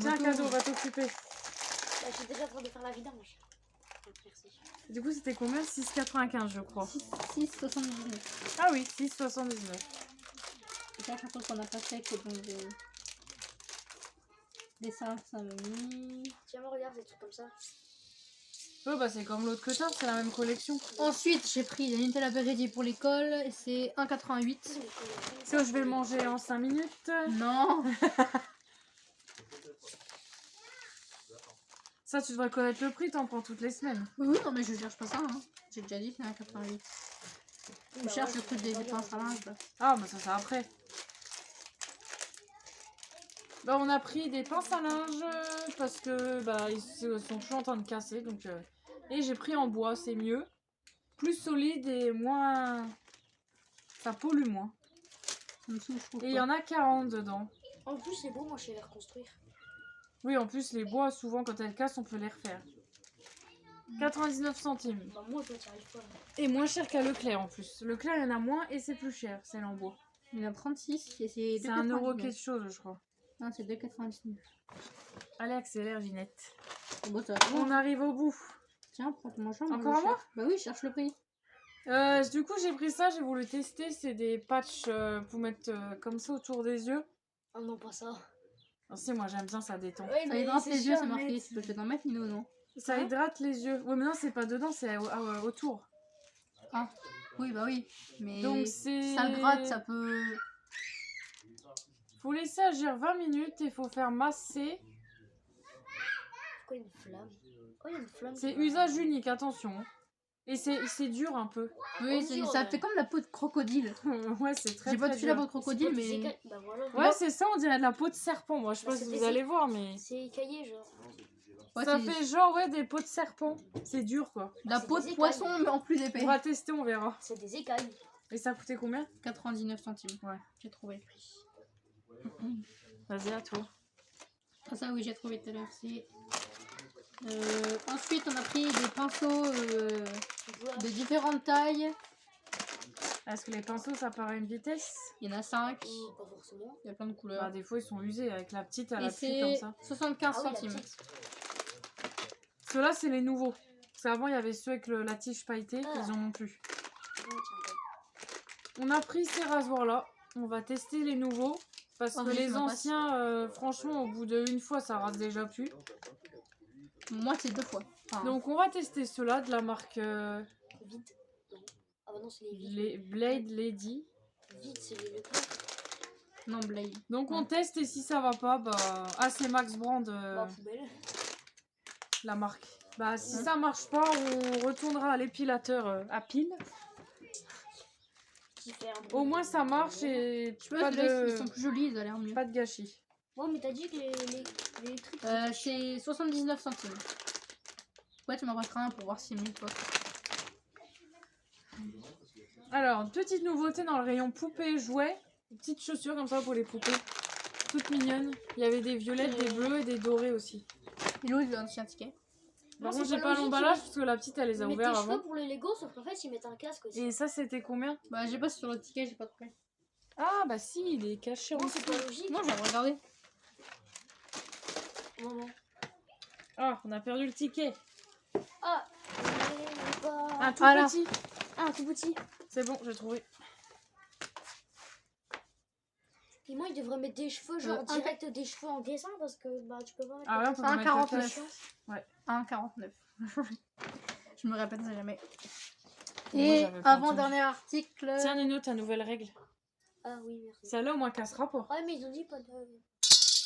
Tiens, Moto. cadeau, va t'occuper. Bah, je suis déjà en train de faire la vidange. Merci. Du coup, c'était combien? 6,95, je crois. 6,79. Ah oui, 6,79. C'est quelque chose qu'on a pas fait que donc dessin, ça m'a mis. Tiens, me regarde des trucs comme ça. Ouais, bah c'est comme l'autre que t'as, c'est la même collection. Ensuite, j'ai pris des Nutella Beredi pour l'école et c'est 1,88. Ça, je vais le manger en 5 minutes. Non! Ça, tu devrais connaître le prix, t'en prends toutes les semaines. Oui, non, mais je cherche pas ça. Hein. J'ai déjà dit que c'est 1,88. Je cherche le truc des pinces à linge. Là. Ah, bah ça, c'est après. Bah, on a pris des pinces à linge parce que bah ils sont toujours en train de casser. Donc, et j'ai pris en bois, c'est mieux. Plus solide et moins... Ça pollue moins. Ça me saoule, je trouve Et il y pas. en a 40 dedans. En plus, c'est beau, moi je vais les reconstruire. Oui, en plus, les bois, souvent, quand elles cassent, on peut les refaire. 99 centimes. Bah, moi, toi, t'y arrives pas. Et moins cher qu'à Leclerc, en plus. Leclerc, il y en a moins et c'est plus cher, celle en bois. Il y en a 36 et c'est C'est 1 € 2,99. quelque chose, je crois. Non, c'est 2,99. Allez, accélère, Ginette. Bon, ça On arrive au bout. Tiens, prends ton manchon. Encore à moi? Bah oui, je cherche le prix. Du coup, j'ai pris ça, j'ai voulu tester. C'est des patchs pour mettre comme ça autour des yeux. Oh non, pas ça. Ah, si, moi j'aime bien, ça détend. Ouais, Ça hydrate les yeux, c'est marqué. Tu peux peut-être en mettre, Nino, non? Ça hydrate les yeux. Ouais, mais non, c'est pas dedans, c'est autour. Ah, oui, bah oui. Mais Donc c'est. ça gratte, ça peut. Faut laisser agir 20 minutes et faut faire masser. Pourquoi il y a une flamme? Oh, il y a une flamme. C'est usage unique, attention. Et c'est dur un peu. Oui, dur, ça ouais. fait comme la peau de crocodile. Ouais, c'est très J'ai pas très touché la dur. peau de crocodile, mais. Bah voilà. Ouais, c'est ça, on dirait de la peau de serpent. Moi, je sais Bah, pas c'est si vous des- allez voir, mais. C'est écaillé, genre. Ouais, Ça c'est fait genre, ouais, des peaux de serpent. C'est dur, quoi. la c'est peau des de écailles. poisson, mais en plus On épais. va tester, on verra. C'est des écailles. Et ça coûtait combien? 99 centimes. Ouais. J'ai trouvé le prix. Vas-y, à toi. Ah, ça, oui, j'ai trouvé tout à l'heure. C'est. Ensuite, on a pris des pinceaux Voilà. de différentes tailles. Est-ce que les pinceaux, ça paraît une vitesse? Il y en a 5. Pas forcément. Il y a plein de couleurs. Bah, des fois, ils sont usés avec la petite à Et l'appui comme c'est ça. 75 Ah oui, la centimes. petite. Ceux-là, c'est les nouveaux. Parce qu'avant, il y avait ceux avec la tige pailletée. Ah. Ils en ont plus. Non, tiens, On a pris ces rasoirs-là. On va tester les nouveaux. Parce Oh, que oui, les je m'en passe. anciens, franchement, au bout d'une fois, ça rase déjà plus. Moi, c'est 2 fois. Enfin, Donc, on va tester ceux-là de la marque vide. Non. Ah bah non, c'est les vides. les Blade Lady. Vide, c'est les Leclerc. non, Blade. Donc, on Ouais. teste et si ça va pas, bah. Ah, c'est Max Brand, Bah, poubelle. la marque. Bah, si Ouais. ça marche pas, on retournera à l'épilateur à pile. Qui fait un bruit. Au moins, ça marche et Tu vois, pas ceux-là, ils de, sont plus jolis, ils ont l'air mieux. pas de gâchis. Ouais, mais t'as dit que les trucs. C'est 79 centimes. Ouais, tu m'en passeras un pour voir s'il est mieux toi. Alors, petite nouveauté dans le rayon poupées jouets. Petites chaussures comme ça pour les poupées. toutes mignonnes. Il y avait des violettes, des bleus et des dorés aussi. Et l'autre, il a un ticket. Par Non, contre, c'est j'ai pas pas logique, l'emballage parce que la petite, elle les a Ils mettent ouverts tes avant. cheveux pour les Lego, sauf qu'en fait, ils mettent un casque aussi. Et ça, c'était combien? Bah, j'ai pas sur le ticket, j'ai pas trouvé. Ah, bah si, il est caché en Non, dessous. c'est pas logique. Non, j'ai regardé. Maman. Ah, on a perdu le ticket. Ah, Un tout Voilà. petit. un tout petit. C'est bon, j'ai trouvé. Et moi, il devrait mettre des cheveux, genre direct des cheveux en dessin parce que bah tu peux pas mettre. Ah ouais, on peut pas Un mettre la 49. cache. Ouais. 1,49. Je me répète jamais. Moi, Et j'avais pas avant-dernier article. Tiens, Nino, ta nouvelle règle. Ah oui, merci. Celle-là, au moins, cassera pas. Ouais, mais ils ont dit pas de.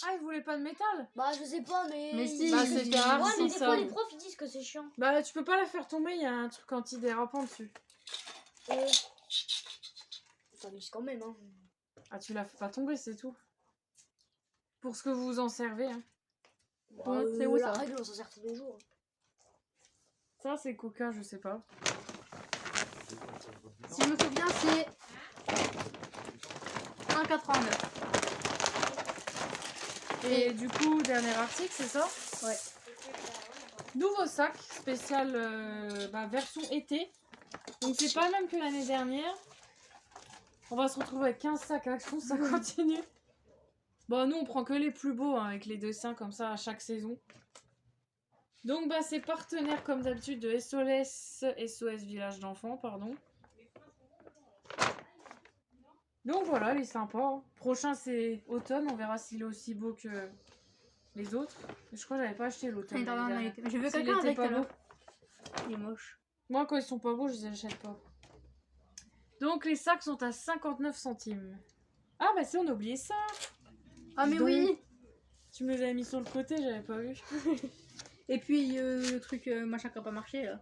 Ah, ils voulaient pas de métal? Bah, je sais pas, mais. Mais si, Bah, c'était un Ouais, mais artiste, des ça. fois, les profs ils disent que c'est chiant. Bah, tu peux pas la faire tomber, il y a un truc anti-dérapant dessus. Ça glisse quand même, hein. Ah, tu la fais pas tomber, c'est tout. Pour ce que vous en servez, hein. Bon, c'est où, la ça règle, on s'en sert tous les jours. Ça, c'est coca, je sais pas. Si je me souviens, c'est 1,89. Et du coup, dernier article, c'est ça? Ouais. Nouveau sac, spécial version été. Donc c'est pas le même que l'année dernière. On va se retrouver avec 15 sacs Action, ça continue. Bon, nous on prend que les plus beaux, hein, avec les dessins comme ça à chaque saison. Donc bah c'est partenaire comme d'habitude de SOS Village d'enfants, pardon. Donc voilà, il est sympa. Hein. Prochain c'est automne, on verra s'il est aussi beau que les autres. Je crois que j'avais pas acheté l'automne. J'ai vu S'il quelqu'un était avec pas là. beau. Il est moche. Moi, quand ils sont pas beaux, je les achète pas. Donc, les sacs sont à 59 centimes. Ah, bah si, on a oublié ça. Ah, mais Dis donc. oui. Tu me les avais mis sur le côté, j'avais pas vu. Et puis le truc machin qui a pas marché là.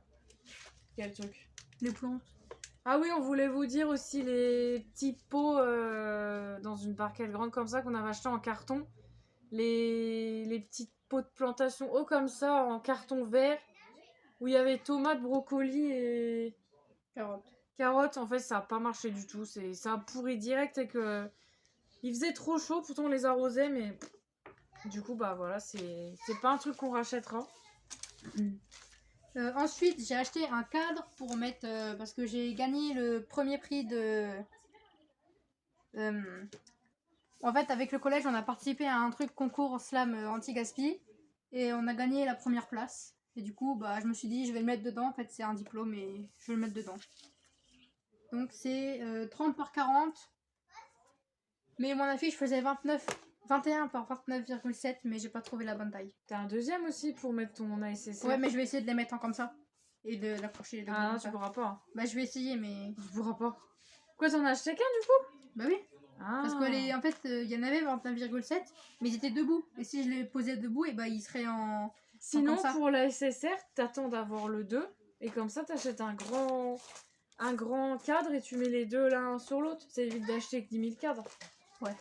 Quel truc? Les plantes. Ah oui, on voulait vous dire aussi les petits pots dans une barquette grande comme ça qu'on avait acheté en carton. Les petits pots de plantation hauts comme ça, en carton vert. Où il y avait tomates, brocolis et carottes. En fait, ça a pas marché du tout. Ça a pourri direct et que il faisait trop chaud. Pourtant, on les arrosait, mais du coup, bah voilà, c'est pas un truc qu'on rachètera. Ensuite, j'ai acheté un cadre pour mettre parce que j'ai gagné le premier prix de. En fait, avec le collège, on a participé à un truc concours slam anti-gaspi et on a gagné la première place. Et du coup, bah, je me suis dit, je vais le mettre dedans. En fait, c'est un diplôme et je vais le mettre dedans. Donc, c'est 30 par 40. Mais mon affiche faisait 21 par 29,7, mais j'ai pas trouvé la bonne taille. T'as un deuxième aussi pour mettre ton ASSR. Ouais, mais je vais essayer de les mettre en comme ça. Et de l'accrocher. Ah non, tu pourras pas. Bah, je vais essayer, mais. Tu pourras pas. Quoi, t'en as acheté qu'un du coup? Bah oui. Ah. Parce que en fait, il y en avait 29,7, mais ils étaient debout. Et si je les posais debout, et bah ils seraient en. Sinon, comme ça. pour la SSR, t'attends d'avoir le 2. Et comme ça, t'achètes un grand cadre et tu mets les deux l'un sur l'autre. Ça évite d'acheter que 10 000 cadres. Ouais.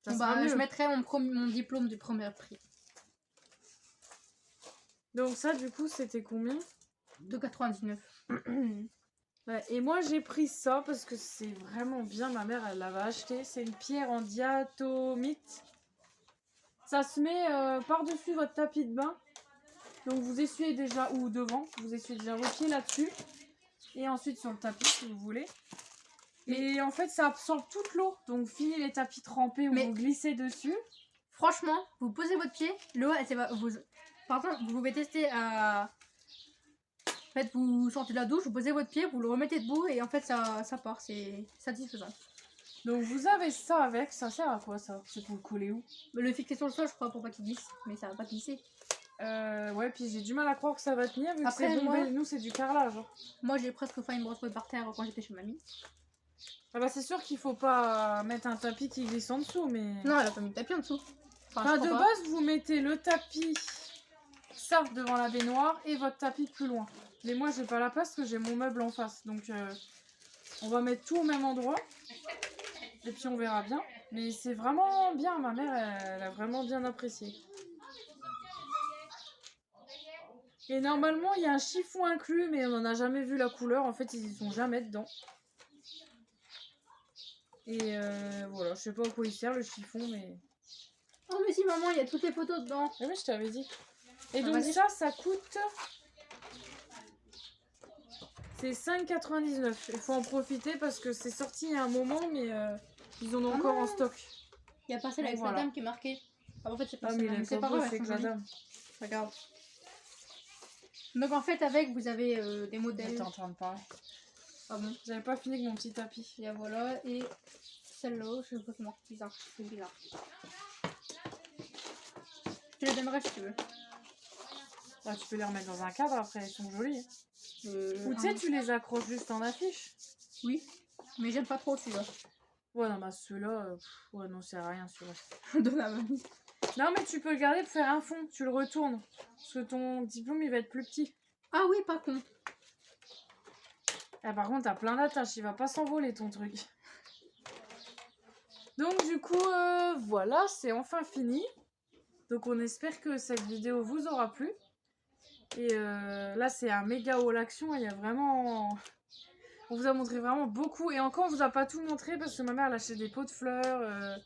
Ça Bon, sera bah, mieux. je mettrai mon diplôme du premier prix. Donc ça, du coup, c'était combien? 2,99. Ouais, et moi, j'ai pris ça parce que c'est vraiment bien. Ma mère, elle l'avait acheté. C'est une pierre en diatomite. Ça se met par-dessus votre tapis de bain. Donc vous essuyez déjà, ou devant, vous essuyez déjà vos pieds là-dessus. Et ensuite sur le tapis, si vous voulez. Et en fait, ça absorbe toute l'eau. Donc fini les tapis trempés où vous glissez dessus. Franchement, vous posez votre pied, l'eau, elle va. Par contre, vous pouvez tester à. En fait, vous sortez de la douche, vous posez votre pied, vous le remettez debout et en fait, ça part. C'est satisfaisant. Donc vous avez ça avec. Ça sert à quoi ça? C'est pour le coller où? Le fixer sur le sol, je crois, pour pas qu'il glisse. Mais ça va pas glisser. Ouais, puis j'ai du mal à croire que ça va tenir vu Après, que c'est bombé. moi- Nous, c'est du carrelage. Hein. Moi, j'ai presque failli me retrouver par terre quand j'étais chez mamie. Ah bah c'est sûr qu'il faut pas mettre un tapis qui glisse en dessous, mais... Non, elle a pas mis de tapis en dessous. Enfin, je de crois pas. base, vous mettez le tapis, ça, devant la baignoire, et votre tapis plus loin. Mais moi, j'ai pas la place parce que j'ai mon meuble en face. Donc, on va mettre tout au même endroit. Et puis, on verra bien. Mais c'est vraiment bien. Ma mère, elle a vraiment bien apprécié. Et normalement, il y a un chiffon inclus, mais on n'en a jamais vu la couleur. En fait, ils y sont jamais dedans. Et voilà, je sais pas à quoi il sert le chiffon, mais Oh mais si maman, il y a toutes les photos dedans. Ah oui, je t'avais dit. Et Ah, donc vas-y. ça coûte... C'est 5,99. Il faut en profiter parce que c'est sorti il y a un moment, mais ils en ont encore en stock. Il y a pas celle avec Voilà. la dame qui est marquée. Ah, en fait, c'est pas Ah, mais celle-là, il mais est c'est pas pas beau, grave, c'est elles que sont la jolies. dame. Regarde. Donc en fait, avec, vous avez des modèles. T'es en train de parler. Ah bon. J'avais pas fini avec mon petit tapis. Et voilà, et celle-là, je sais pas comment, bizarre, c'est bizarre. Je te la donnerai si tu veux. Bah, tu peux les remettre dans un cadre après, elles sont jolies. Ou tu un- sais, tu les accroches juste en affiche. Oui, mais j'aime pas trop celui-là. Ouais, non, bah ceux-là, ouais, non, c'est rien celui-là. De la mamie. Non, mais tu peux le garder pour faire un fond, tu le retournes. Parce que ton diplôme, il va être plus petit. Ah oui, pas con. Ah, par contre, t'as plein d'attaches, il va pas s'envoler ton truc. Donc, du coup, voilà, c'est enfin fini. Donc, on espère que cette vidéo vous aura plu. Et là, c'est un méga haul action. Il y a vraiment... On vous a montré vraiment beaucoup. Et encore, on vous a pas tout montré parce que ma mère, elle a acheté des pots de fleurs,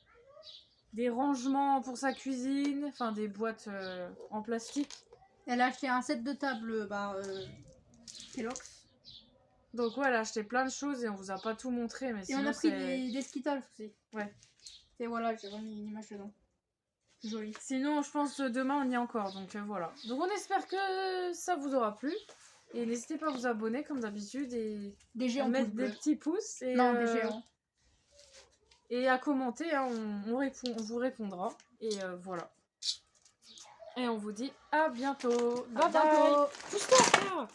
des rangements pour sa cuisine, enfin des boîtes en plastique. Elle a acheté un set de table, Kellogg's. Donc, ouais, elle a acheté plein de choses et on vous a pas tout montré. Mais Et sinon, on a pris c'est... des Skittles aussi. Ouais. Et voilà, j'ai remis une image dedans. Jolie. Sinon, je pense demain, on y est encore. Donc, voilà. Donc, on espère que ça vous aura plu. Et n'hésitez pas à vous abonner comme d'habitude et Des à géants mettre pouces des bleus. petits pouces. Et, Non, des géants. Et à commenter, hein, on vous répondra. Et voilà. Et on vous dit à bientôt. Bye bye. bientôt. Pousse-toi, frère.